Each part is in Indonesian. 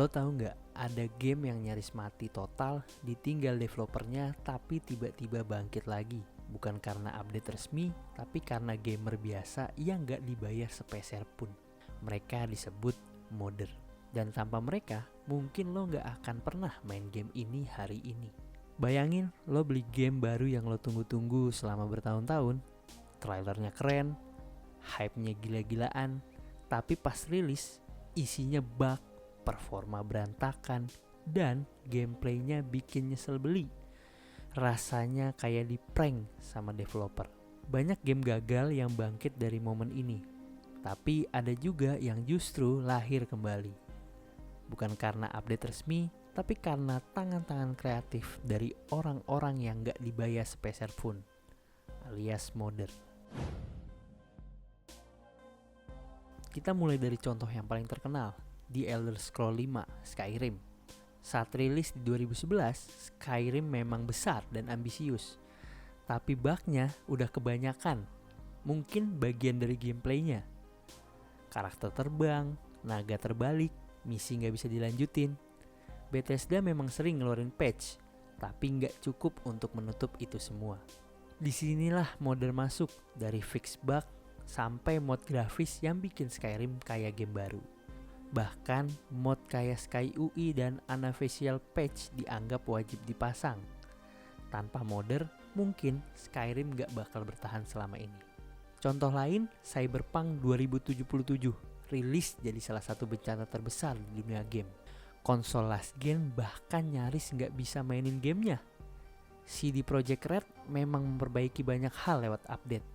Lo tahu nggak, ada game yang nyaris mati total, ditinggal developernya tapi tiba-tiba bangkit lagi. Bukan karena update resmi, tapi karena gamer biasa yang nggak dibayar sepeser pun. Mereka disebut modder. Dan tanpa mereka, mungkin lo nggak akan pernah main game ini hari ini. Bayangin lo beli game baru yang lo tunggu-tunggu selama bertahun-tahun. Trailernya keren, hype-nya gila-gilaan, tapi pas rilis, isinya bug, performa berantakan, dan gameplaynya bikin nyesel beli. Rasanya kayak di prank sama developer. Banyak game gagal yang bangkit dari momen ini, tapi ada juga yang justru lahir kembali. Bukan karena update resmi, tapi karena tangan-tangan kreatif dari orang-orang yang gak dibayar sepeser pun, alias modder. Kita mulai dari contoh yang paling terkenal, The Elder Scrolls 5 Skyrim. Saat rilis di 2011, Skyrim memang besar dan ambisius. Tapi bugnya udah kebanyakan. Mungkin bagian dari gameplaynya. Karakter terbang, naga terbalik, misi gak bisa dilanjutin. Bethesda memang sering ngeluarin patch, tapi gak cukup untuk menutup itu semua. Disinilah modder masuk, dari fix bug sampai mod grafis yang bikin Skyrim kayak game baru. Bahkan mod kayak Sky UI dan Unofficial Patch dianggap wajib dipasang. Tanpa modder, mungkin Skyrim gak bakal bertahan selama ini. Contoh lain, Cyberpunk 2077 rilis jadi salah satu bencana terbesar di dunia game. Konsol last gen bahkan nyaris gak bisa mainin gamenya. CD Projekt Red memang memperbaiki banyak hal lewat update.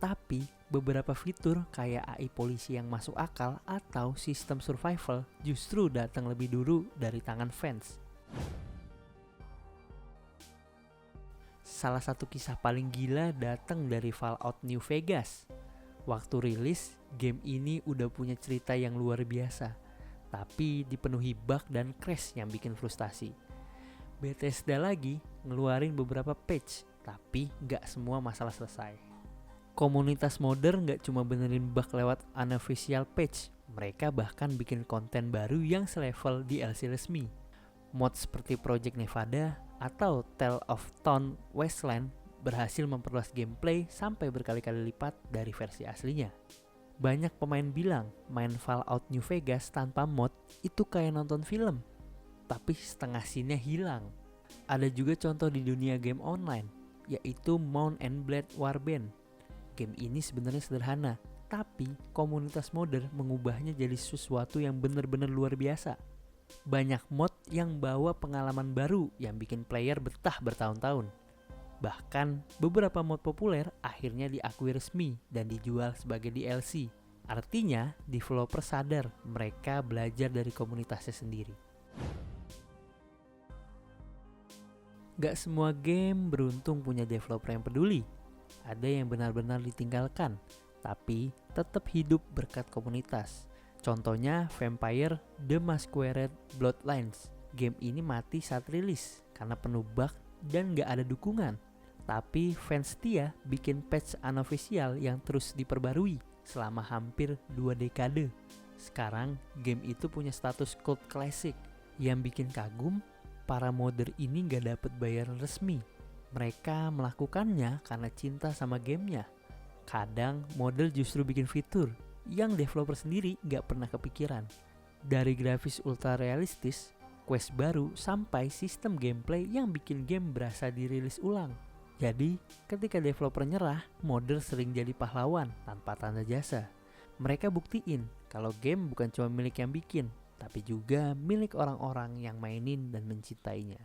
Tapi beberapa fitur kayak AI polisi yang masuk akal atau sistem survival justru datang lebih dulu dari tangan fans. Salah satu kisah paling gila datang dari Fallout New Vegas. Waktu rilis, game ini udah punya cerita yang luar biasa, tapi dipenuhi bug dan crash yang bikin frustasi. Bethesda lagi ngeluarin beberapa patch, tapi gak semua masalah selesai. Komunitas modder gak cuma benerin bug lewat unofficial patch, mereka bahkan bikin konten baru yang selevel DLC resmi. Mod seperti Project Nevada atau Tale of Town Wasteland berhasil memperluas gameplay sampai berkali-kali lipat dari versi aslinya. Banyak pemain bilang main Fallout New Vegas tanpa mod itu kayak nonton film, tapi setengah scene-nya hilang. Ada juga contoh di dunia game online, yaitu Mount and Blade Warband. Game ini sebenarnya sederhana, tapi komunitas modder mengubahnya jadi sesuatu yang benar-benar luar biasa. Banyak mod yang bawa pengalaman baru yang bikin player betah bertahun-tahun. Bahkan beberapa mod populer akhirnya diakui resmi dan dijual sebagai DLC. Artinya developer sadar mereka belajar dari komunitasnya sendiri. Gak semua game beruntung punya developer yang peduli. Ada yang benar-benar ditinggalkan, tapi tetap hidup berkat komunitas. Contohnya Vampire The Masquerade Bloodlines. Game ini mati saat rilis karena penuh bug dan gak ada dukungan. Tapi fans setia bikin patch unofficial yang terus diperbarui selama hampir 2 dekade. Sekarang game itu punya status cult classic. Yang bikin kagum, para modder ini gak dapet bayaran resmi. Mereka melakukannya karena cinta sama gamenya. Kadang modder justru bikin fitur yang developer sendiri gak pernah kepikiran. Dari grafis ultra realistis, quest baru, sampai sistem gameplay yang bikin game berasa dirilis ulang. Jadi, ketika developer nyerah, modder sering jadi pahlawan tanpa tanda jasa. Mereka buktiin kalau game bukan cuma milik yang bikin, tapi juga milik orang-orang yang mainin dan mencintainya.